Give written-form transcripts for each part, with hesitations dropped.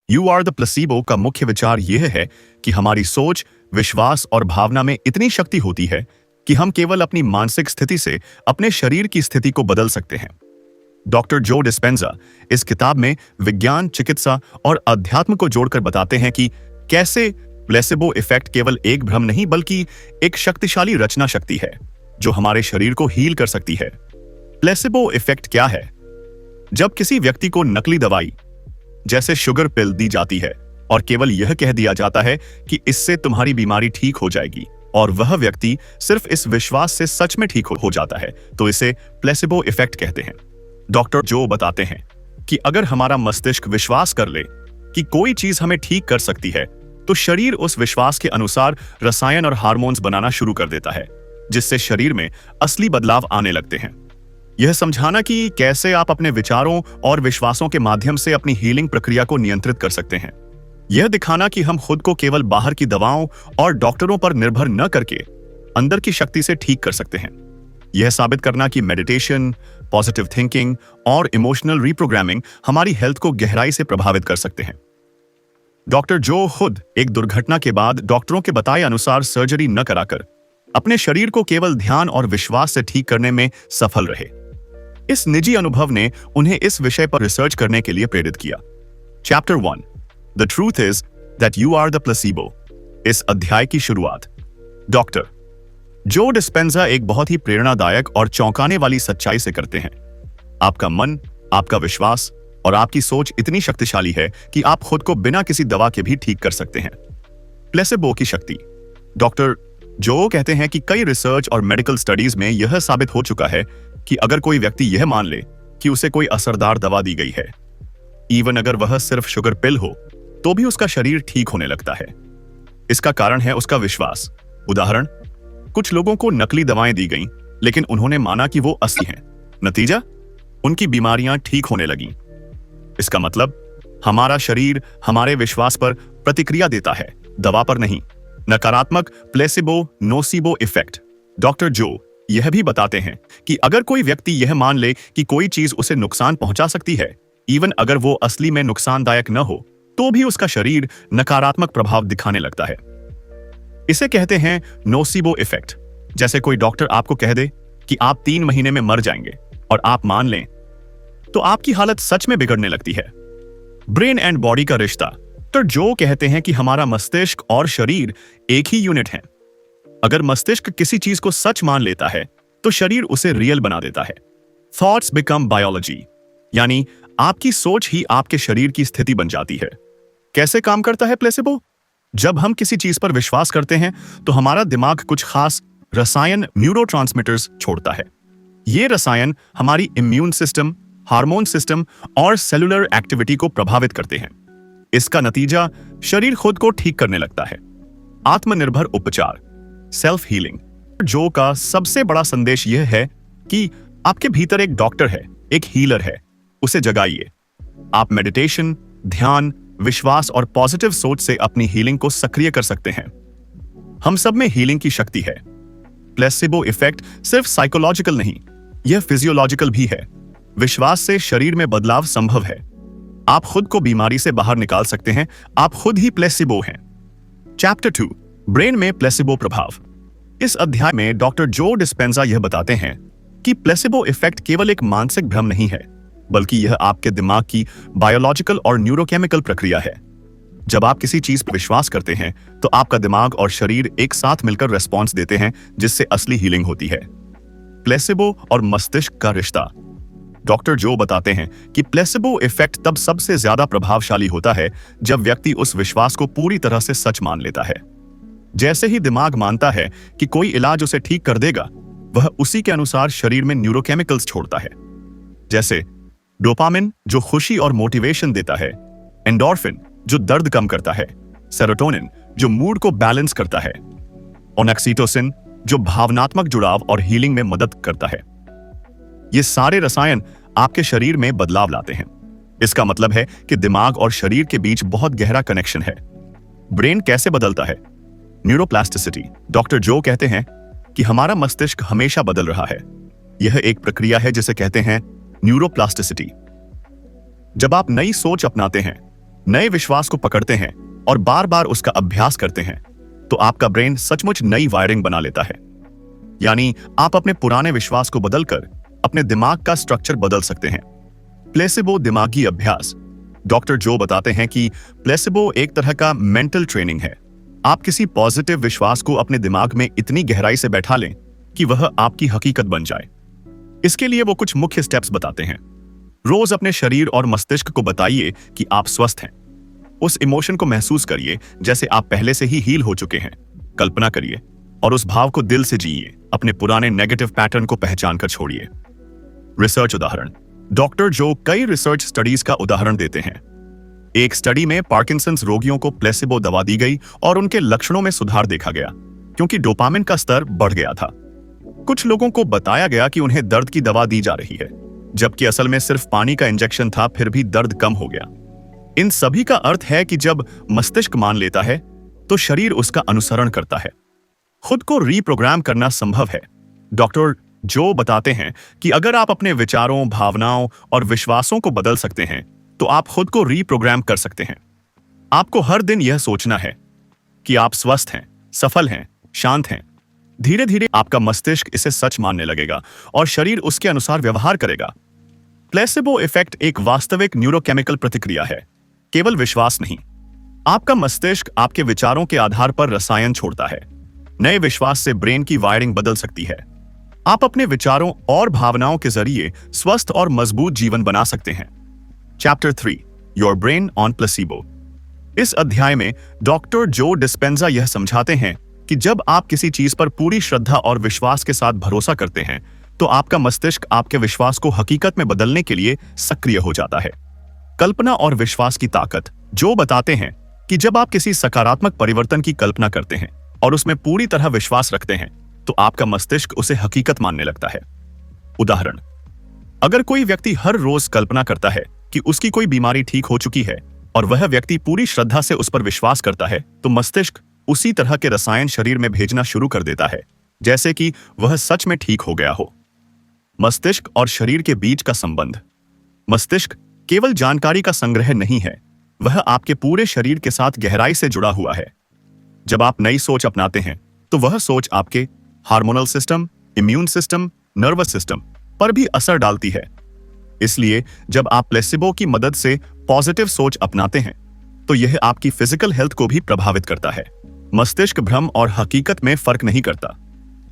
You are the placebo का मुख्य विचार यह है कि हमारी सोच, विश्वास और भावना में इतनी शक्ति होती है कि हम केवल अपनी मानसिक स्थिति से अपने शरीर की स्थिति को बदल सकते हैं। डॉक्टर जो डिस्पेंजा इस किताब में विज्ञान, चिकित्सा और अध्यात्म को जोड़कर बताते हैं कि कैसे प्लेसिबो इफेक्ट केवल एक भ्रम नहीं बल्कि एक शक्तिशाली रचना शक्ति है जो हमारे शरीर को हील कर सकती है। प्लेसिबो इफेक्ट क्या है? जब किसी व्यक्ति को नकली दवाई जैसे शुगर पिल दी जाती है और केवल यह कह दिया जाता है कि इससे तुम्हारी बीमारी ठीक हो जाएगी और वह व्यक्ति सिर्फ इस विश्वास से सच में ठीक हो जाता है, तो इसे प्लेसिबो इफेक्ट कहते हैं। डॉक्टर जो बताते हैं कि अगर हमारा मस्तिष्क विश्वास कर ले कि कोई चीज हमें ठीक कर सकती है, तो शरीर उस विश्वास के अनुसार रसायन और हार्मोन्स बनाना शुरू कर देता है, जिससे शरीर में असली बदलाव आने लगते हैं। यह समझाना कि कैसे आप अपने विचारों और विश्वासों के माध्यम से अपनी हीलिंग प्रक्रिया को नियंत्रित कर सकते हैं। यह दिखाना कि हम खुद को केवल बाहर की दवाओं और डॉक्टरों पर निर्भर न करके अंदर की शक्ति से ठीक कर सकते हैं। यह साबित करना कि मेडिटेशन, पॉजिटिव थिंकिंग और इमोशनल रिप्रोग्रामिंग हमारी हेल्थ को गहराई से प्रभावित कर सकते हैं। डॉक्टर जो खुद एक दुर्घटना के बाद डॉक्टरों के बताए अनुसार सर्जरी न कराकर अपने शरीर को केवल ध्यान और विश्वास से ठीक करने में सफल रहे। इस निजी अनुभव ने उन्हें इस विषय पर रिसर्च करने के लिए प्रेरित किया। Chapter 1 the truth is that you are the placebo. इस अध्याय की शुरुआत डॉक्टर जो डिस्पेंजा एक बहुत ही प्रेरणादायक और चौंकाने वाली सच्चाई से करते हैं। आपका मन, आपका विश्वास और आपकी सोच इतनी शक्तिशाली है कि आप खुद को बिना किसी दवा के भी ठीक कर सकते हैं। प्लेसिबो की शक्ति। डॉक्टर जो कहते हैं कि कई रिसर्च और मेडिकल स्टडीज में यह साबित हो चुका है कि अगर कोई व्यक्ति यह मान ले कि उसे कोई असरदार दवा दी गई है, इवन अगर वह सिर्फ शुगर पिल हो, तो भी उसका शरीर ठीक होने लगता है। इसका कारण है उसका विश्वास। उदाहरण, कुछ लोगों को नकली दवाएं दी गईं, लेकिन उन्होंने माना कि वो असली हैं। नतीजा, उनकी बीमारियां ठीक होने लगीं। इसका मतलब हमारा शरीर हमारे विश्वास पर प्रतिक्रिया देता है, दवा पर नहीं। नकारात्मक प्लेसिबो नोसिबो इफेक्ट। डॉक्टर जो यह भी बताते हैं कि अगर कोई व्यक्ति यह मान ले कि कोई चीज उसे नुकसान पहुंचा सकती है, इवन अगर वो असली में नुकसानदायक न हो, तो भी उसका शरीर नकारात्मक प्रभाव दिखाने लगता है। इसे कहते हैं नोसिबो इफेक्ट। जैसे कोई डॉक्टर आपको कह दे कि आप 3 महीने में मर जाएंगे और आप मान लें, तो आपकी हालत सच में बिगड़ने लगती है। ब्रेन एंड बॉडी का रिश्ता। तो जो कहते हैं कि हमारा मस्तिष्क और शरीर एक ही यूनिट है। अगर मस्तिष्क किसी चीज को सच मान लेता है, तो शरीर उसे रियल बना देता है। थॉट्स बिकम बायोलॉजी, यानी आपकी सोच ही आपके शरीर की स्थिति बन जाती है। कैसे काम करता है प्लेसिबो? जब हम किसी चीज पर विश्वास करते हैं, तो हमारा दिमाग कुछ खास रसायन, न्यूरोट्रांसमीटर्स छोड़ता है। ये रसायन हमारी इम्यून सिस्टम, हार्मोन सिस्टम और सेलुलर एक्टिविटी को प्रभावित करते हैं। इसका नतीजा शरीर खुद को ठीक करने लगता है। आत्मनिर्भर उपचार, सेल्फ हीलिंग। जो का सबसे बड़ा संदेश यह है कि आपके भीतर एक डॉक्टर है, एक हीलर है, उसे जगाइए। आप मेडिटेशन, ध्यान, विश्वास और पॉजिटिव सोच से अपनी हीलिंग को सक्रिय कर सकते हैं। हम सब में हीलिंग की शक्ति है। प्लेसिबो इफेक्ट सिर्फ साइकोलॉजिकल नहीं, यह फिजियोलॉजिकल भी है। विश्वास से शरीर में बदलाव संभव है। आप खुद को बीमारी से बाहर निकाल सकते हैं। आप खुद ही प्लेसिबो हैं। चैप्टर 2 ब्रेन में प्लेसिबो प्रभाव। इस अध्याय में डॉक्टर जो डिस्पेंजा यह बताते हैं कि प्लेसिबो इफेक्ट केवल एक मानसिक भ्रम नहीं है, बल्कि यह आपके दिमाग की बायोलॉजिकल और न्यूरोकेमिकल प्रक्रिया है। जब आप किसी चीज पर विश्वास करते हैं, तो आपका दिमाग और शरीर एक साथ मिलकर रेस्पॉन्स देते हैं, जिससे असली हीलिंग होती है। प्लेसिबो और मस्तिष्क का रिश्ता। डॉक्टर जो बताते हैं कि प्लेसिबो इफेक्ट तब सबसे ज्यादा प्रभावशाली होता है जब व्यक्ति उस विश्वास को पूरी तरह से सच मान लेता है। जैसे ही दिमाग मानता है कि कोई इलाज उसे ठीक कर देगा, वह उसी के अनुसार शरीर में न्यूरोकेमिकल्स छोड़ता है। जैसे डोपामिन जो खुशी और मोटिवेशन देता है, एंडोर्फिन जो दर्द कम करता है, सेरोटोनिन जो मूड को बैलेंस करता है, ऑक्सीटोसिन जो भावनात्मक जुड़ाव और हीलिंग में मदद करता है। ये सारे रसायन आपके शरीर में बदलाव लाते हैं। इसका मतलब है कि दिमाग और शरीर के बीच बहुत गहरा कनेक्शन है। ब्रेन कैसे बदलता है? न्यूरोप्लास्टिसिटी। डॉक्टर जो कहते हैं कि हमारा मस्तिष्क हमेशा बदल रहा है। यह एक प्रक्रिया है जिसे कहते हैं न्यूरोप्लास्टिसिटी। जब आप नई सोच अपनाते हैं, नए विश्वास को पकड़ते हैं और बार बार उसका अभ्यास करते हैं, तो आपका ब्रेन सचमुच नई वायरिंग बना लेता है। यानी आप अपने पुराने विश्वास को बदलकर अपने दिमाग का स्ट्रक्चर बदल सकते हैं। प्लेसिबो दिमागी अभ्यास। डॉक्टर जो बताते हैं कि प्लेसिबो एक तरह का मेंटल ट्रेनिंग है। आप किसी पॉजिटिव विश्वास को अपने दिमाग में इतनी गहराई से बैठा लें कि वह आपकी हकीकत बन जाए। इसके लिए वो कुछ मुख्य स्टेप्स बताते हैं। रोज अपने शरीर और मस्तिष्क को बताइए कि आप स्वस्थ हैं। उस इमोशन को महसूस करिए जैसे आप पहले से ही हील हो चुके हैं। कल्पना करिए और उस भाव को दिल से जिए। अपने पुराने नेगेटिव पैटर्न को पहचान कर छोड़िए। रिसर्च उदाहरण। डॉक्टर जो कई रिसर्च स्टडीज का उदाहरण देते हैं। एक स्टडी में पार्किंसंस रोगियों को प्लेसिबो दवा दी गई और उनके लक्षणों में सुधार देखा गया क्योंकि डोपामिन का स्तर बढ़ गया था। कुछ लोगों को बताया गया कि उन्हें दर्द की दवा दी जा रही है, जबकि असल में सिर्फ पानी का इंजेक्शन था, फिर भी दर्द कम हो गया। इन सभी का अर्थ है कि जब मस्तिष्क मान लेता है तो शरीर उसका अनुसरण करता है। खुद को रीप्रोग्राम करना संभव है। डॉक्टर जो बताते हैं कि अगर आप अपने विचारों, भावनाओं और विश्वासों को बदल सकते हैं तो आप खुद को रीप्रोग्राम कर सकते हैं। आपको हर दिन यह सोचना है कि आप स्वस्थ हैं, सफल हैं, शांत हैं। धीरे धीरे आपका मस्तिष्क इसे सच मानने लगेगा और शरीर उसके अनुसार व्यवहार करेगा। प्लेसिबो इफेक्ट एक वास्तविक न्यूरोकेमिकल प्रतिक्रिया है, केवल विश्वास नहीं। आपका मस्तिष्क आपके विचारों के आधार पर रसायन छोड़ता है। नए विश्वास से ब्रेन की वायरिंग बदल सकती है। आप अपने विचारों और भावनाओं के जरिए स्वस्थ और मजबूत जीवन बना सकते हैं। Chapter 3 your brain on placebo. इस अध्याय में डॉक्टर जो डिस्पेंजा यह समझाते हैं कि जब आप किसी चीज पर पूरी श्रद्धा और विश्वास के साथ भरोसा करते हैं तो आपका मस्तिष्क आपके विश्वास को हकीकत में बदलने के लिए सक्रिय हो जाता है। कल्पना और विश्वास की ताकत। जो बताते हैं कि जब आप किसी सकारात्मक परिवर्तन की कल्पना करते हैं और उसमें पूरी तरह विश्वास रखते हैं तो आपका मस्तिष्क उसे हकीकत मानने लगता है। उदाहरण, अगर कोई व्यक्ति हर रोज कल्पना करता है कि उसकी कोई बीमारी ठीक हो चुकी है और वह व्यक्ति पूरी श्रद्धा से उस पर विश्वास करता है तो मस्तिष्क उसी तरह के रसायन शरीर में भेजना शुरू कर देता है जैसे कि वह सच में ठीक हो गया हो। मस्तिष्क और शरीर के बीच का संबंध। मस्तिष्क केवल जानकारी का संग्रह नहीं है, वह आपके पूरे शरीर के साथ गहराई से जुड़ा हुआ है। जब आप नई सोच अपनाते हैं तो वह सोच आपके hormonal system, immune system, nervous system पर भी असर डालती है। इसलिए जब आप प्लेसिबो की मदद से पॉजिटिव सोच अपनाते हैं तो यह आपकी फिजिकल हेल्थ को भी प्रभावित करता है। मस्तिष्क भ्रम और हकीकत में फर्क नहीं करता।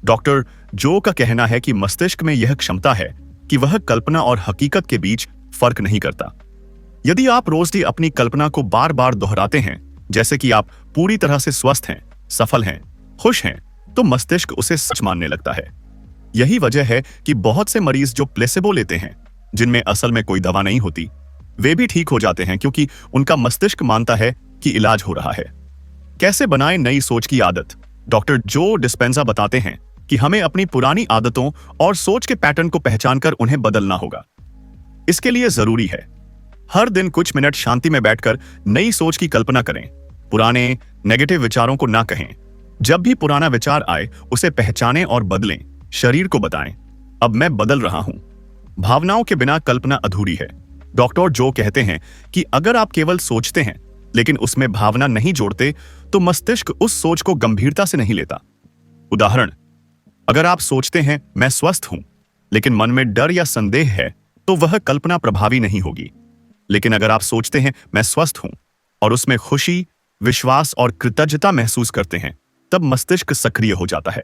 डॉक्टर जो का कहना है कि मस्तिष्क में यह क्षमता है कि वह कल्पना और हकीकत के बीच फर्क नहीं करता। यदि आप रोज ही अपनी कल्पना को बार बार दोहराते हैं, जैसे कि आप पूरी तरह से स्वस्थ हैं, सफल हैं, खुश हैं, तो मस्तिष्क उसे सच मानने लगता है। यही वजह है कि बहुत से मरीज जो प्लेसिबो लेते हैं, जिनमें असल में कोई दवा नहीं होती, वे भी ठीक हो जाते हैं क्योंकि उनका मस्तिष्क मानता है कि इलाज हो रहा है। कैसे बनाएं नई सोच की आदत। डॉक्टर जो डिस्पेंजा बताते हैं कि हमें अपनी पुरानी आदतों और सोच के पैटर्न को पहचानकर उन्हें बदलना होगा। इसके लिए जरूरी है हर दिन कुछ मिनट शांति में बैठकर नई सोच की कल्पना करें। पुराने नेगेटिव विचारों को ना कहें। जब भी पुराना विचार आए उसे पहचानें और बदलें। शरीर को बताएं, अब मैं बदल रहा हूं। भावनाओं के बिना कल्पना अधूरी है। डॉक्टर जो कहते हैं कि अगर आप केवल सोचते हैं लेकिन उसमें भावना नहीं जोड़ते तो मस्तिष्क उस सोच को गंभीरता से नहीं लेता। उदाहरण, अगर आप सोचते हैं मैं स्वस्थ हूं लेकिन मन में डर या संदेह है तो वह कल्पना प्रभावी नहीं होगी। लेकिन अगर आप सोचते हैं मैं स्वस्थ हूं और उसमें खुशी, विश्वास और कृतज्ञता महसूस करते हैं तब मस्तिष्क सक्रिय हो जाता है।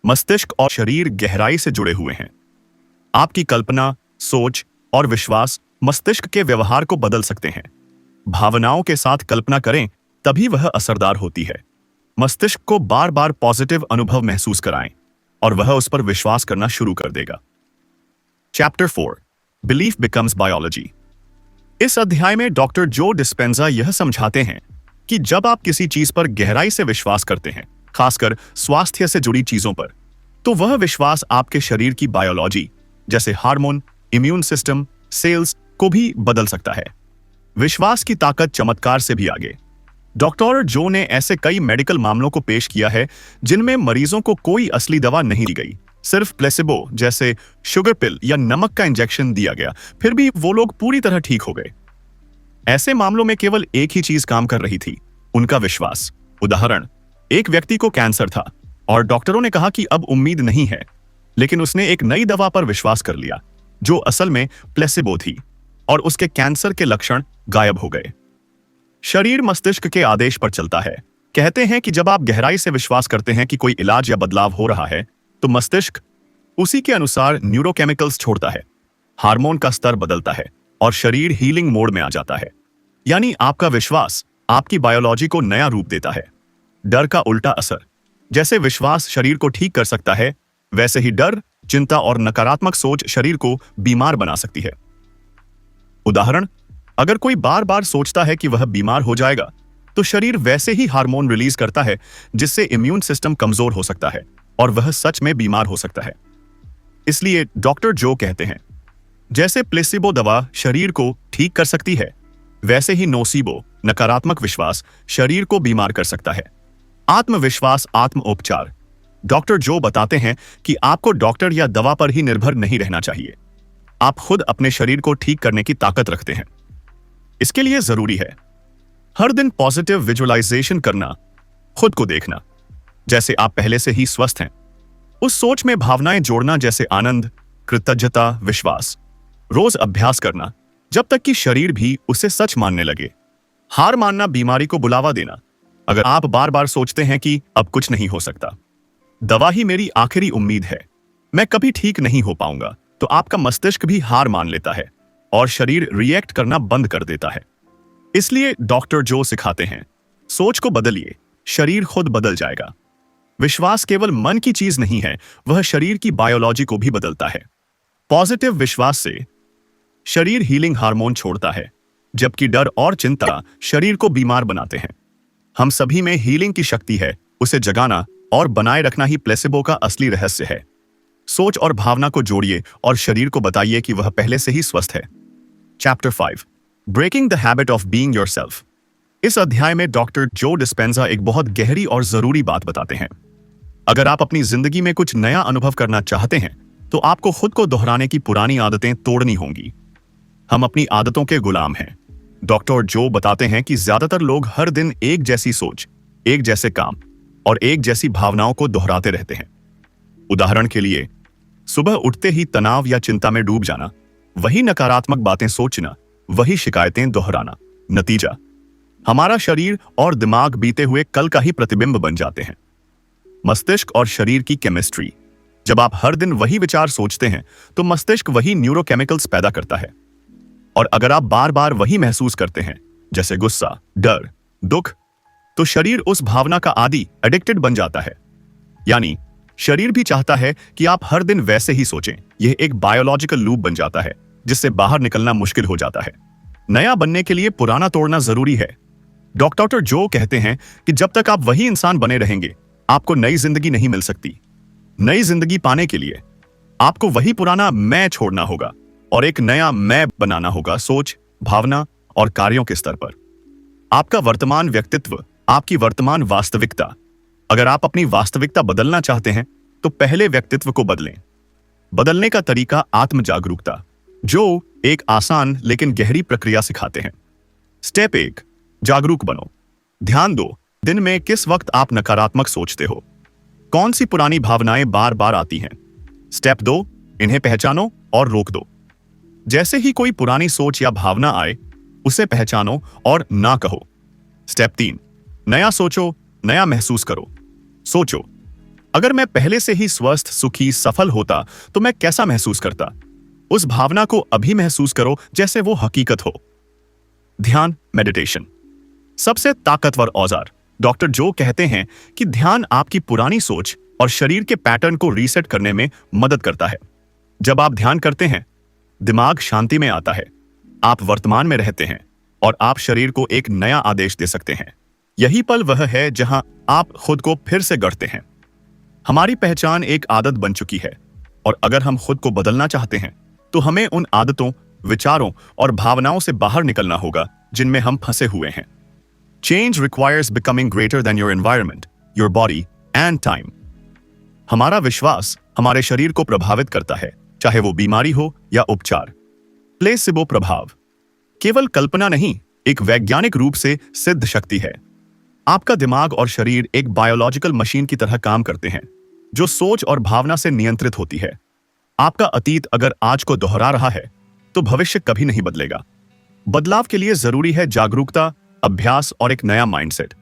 मस्तिष्क और शरीर गहराई से जुड़े हुए हैं। आपकी कल्पना, सोच और विश्वास मस्तिष्क के व्यवहार को बदल सकते हैं। भावनाओं के साथ कल्पना करें तभी वह असरदार होती है। मस्तिष्क को बार बार पॉजिटिव अनुभव महसूस कराएं और वह उस पर विश्वास करना शुरू कर देगा। Chapter 4 belief becomes biology. इस अध्याय में डॉक्टर जो डिस्पेंजा यह समझाते हैं कि जब आप किसी चीज पर गहराई से विश्वास करते हैं, खासकर स्वास्थ्य से जुड़ी चीजों पर, तो वह विश्वास आपके शरीर की बायोलॉजी जैसे हार्मोन, इम्यून सिस्टम, सेल्स को भी बदल सकता है। विश्वास की ताकत चमत्कार से भी आगे। डॉक्टर जो ने ऐसे कई मेडिकल मामलों को पेश किया है जिनमें मरीजों को कोई असली दवा नहीं दी गई, सिर्फ प्लेसिबो जैसे शुगर पिल या नमक का इंजेक्शन दिया गया, फिर भी वो लोग पूरी तरह ठीक हो गए। ऐसे मामलों में केवल एक ही चीज काम कर रही थी, उनका विश्वास। उदाहरण, एक व्यक्ति को कैंसर था और डॉक्टरों ने कहा कि अब उम्मीद नहीं है, लेकिन उसने एक नई दवा पर विश्वास कर लिया जो असल में प्लेसिबो थी, और उसके कैंसर के लक्षण गायब हो गए। शरीर मस्तिष्क के आदेश पर चलता है। कहते हैं कि जब आप गहराई से विश्वास करते हैं कि कोई इलाज या बदलाव हो रहा है, तो मस्तिष्क उसी के अनुसार न्यूरोकेमिकल्स छोड़ता है, हार्मोन का स्तर बदलता है और शरीर हीलिंग मोड में आ जाता है। यानी आपका विश्वास आपकी बायोलॉजी को नया रूप देता है। डर का उल्टा असर, जैसे विश्वास शरीर को ठीक कर सकता है, वैसे ही डर, चिंता और नकारात्मक सोच शरीर को बीमार बना सकती है। उदाहरण, अगर कोई बार बार सोचता है कि वह बीमार हो जाएगा, तो शरीर वैसे ही हार्मोन रिलीज करता है जिससे इम्यून सिस्टम कमजोर हो सकता है और वह सच में बीमार हो सकता है। इसलिए डॉक्टर जो कहते हैं, जैसे प्लेसिबो दवा शरीर को ठीक कर सकती है, वैसे ही नोसिबो नकारात्मक विश्वास शरीर को बीमार कर सकता है। आत्मविश्वास आत्म उपचार। डॉक्टर जो बताते हैं कि आपको डॉक्टर या दवा पर ही निर्भर नहीं रहना चाहिए। आप खुद अपने शरीर को ठीक करने की ताकत रखते हैं। इसके लिए जरूरी है हर दिन पॉजिटिव विजुअलाइजेशन करना, खुद को देखना जैसे आप पहले से ही स्वस्थ हैं, उस सोच में भावनाएं जोड़ना जैसे आनंद, कृतज्ञता, विश्वास। रोज अभ्यास करना जब तक कि शरीर भी उसे सच मानने लगे। हार मानना बीमारी को बुलावा देना। अगर आप बार बार सोचते हैं कि अब कुछ नहीं हो सकता, दवा ही मेरी आखिरी उम्मीद है, मैं कभी ठीक नहीं हो पाऊंगा, तो आपका मस्तिष्क भी हार मान लेता है और शरीर रिएक्ट करना बंद कर देता है। इसलिए डॉक्टर जो सिखाते हैं, सोच को बदलिए, शरीर खुद बदल जाएगा। विश्वास केवल मन की चीज नहीं है, वह शरीर की बायोलॉजी को भी बदलता है। पॉजिटिव विश्वास से शरीर हीलिंग हार्मोन छोड़ता है, जबकि डर और चिंता शरीर को बीमार बनाते हैं। हम सभी में हीलिंग की शक्ति है, उसे जगाना और बनाए रखना ही प्लेसिबो का असली रहस्य है। सोच और भावना को जोड़िए और शरीर को बताइए कि वह पहले से ही स्वस्थ है। Chapter 5, breaking the habit of being yourself. इस अध्याय में डॉक्टर जो डिस्पेंजा एक बहुत गहरी और जरूरी बात बताते हैं। अगर आप अपनी जिंदगी में कुछ नया अनुभव करना चाहते हैं, तो आपको खुद को दोहराने की पुरानी आदतें तोड़नी होंगी। हम अपनी आदतों के गुलाम हैं। डॉक्टर जो बताते हैं कि ज्यादातर लोग हर दिन एक जैसी सोच, एक जैसे काम और एक जैसी भावनाओं को दोहराते रहते हैं। उदाहरण के लिए, सुबह उठते ही तनाव या चिंता में डूब जाना, वही नकारात्मक बातें सोचना, वही शिकायतें दोहराना। नतीजा, हमारा शरीर और दिमाग बीते हुए कल का ही प्रतिबिंब बन जाते हैं। मस्तिष्क और शरीर की केमिस्ट्री। जब आप हर दिन वही विचार सोचते हैं, तो मस्तिष्क वही न्यूरोकेमिकल्स पैदा करता है। और अगर आप बार बार वही महसूस करते हैं, जैसे गुस्सा, डर, दुख, तो शरीर उस भावना का आदी, एडिक्टेड बन जाता है। यानी शरीर भी चाहता है कि आप हर दिन वैसे ही सोचें। यह एक बायोलॉजिकल लूप बन जाता है जिससे बाहर निकलना मुश्किल हो जाता है। नया बनने के लिए पुराना तोड़ना जरूरी है। डॉक्टर जो कहते हैं कि जब तक आप वही इंसान बने रहेंगे, आपको नई जिंदगी नहीं मिल सकती। नई जिंदगी पाने के लिए आपको वही पुराना मैं छोड़ना होगा और एक नया मैं बनाना होगा, सोच, भावना और कार्यों के स्तर पर। आपका वर्तमान व्यक्तित्व, आपकी वर्तमान वास्तविकता। अगर आप अपनी वास्तविकता बदलना चाहते हैं, तो पहले व्यक्तित्व को बदलें। बदलने का तरीका आत्म जागरूकता, जो एक आसान लेकिन गहरी प्रक्रिया सिखाते हैं। स्टेप 1, जागरूक बनो। ध्यान दो, दिन में किस वक्त आप नकारात्मक सोचते हो, कौन सी पुरानी भावनाएं बार बार आती हैं। स्टेप 2, इन्हें पहचानो और रोक दो। जैसे ही कोई पुरानी सोच या भावना आए, उसे पहचानो और ना कहो। स्टेप 3, नया सोचो, नया महसूस करो। सोचो, अगर मैं पहले से ही स्वस्थ, सुखी, सफल होता, तो मैं कैसा महसूस करता। उस भावना को अभी महसूस करो जैसे वो हकीकत हो। ध्यान, मेडिटेशन, सबसे ताकतवर औजार। डॉक्टर जो कहते हैं कि ध्यान आपकी पुरानी सोच और शरीर के पैटर्न को रीसेट करने में मदद करता है। जब आप ध्यान करते हैं, दिमाग शांति में आता है, आप वर्तमान में रहते हैं और आप शरीर को एक नया आदेश दे सकते हैं। यही पल वह है जहां आप खुद को फिर से गढ़ते हैं। हमारी पहचान एक आदत बन चुकी है और अगर हम खुद को बदलना चाहते हैं, तो हमें उन आदतों, विचारों और भावनाओं से बाहर निकलना होगा जिनमें हम फंसे हुए हैं। Change requires becoming greater than your environment, your body and time. हमारा विश्वास हमारे शरीर को प्रभावित करता है, चाहे वो बीमारी हो या उपचार। प्लेसिबो प्रभाव केवल कल्पना नहीं, एक वैज्ञानिक रूप से सिद्ध शक्ति है। आपका दिमाग और शरीर एक बायोलॉजिकल मशीन की तरह काम करते हैं, जो सोच और भावना से नियंत्रित होती है। आपका अतीत अगर आज को दोहरा रहा है, तो भविष्य कभी नहीं बदलेगा। बदलाव के लिए जरूरी है जागरूकता, अभ्यास और एक नया माइंडसेट।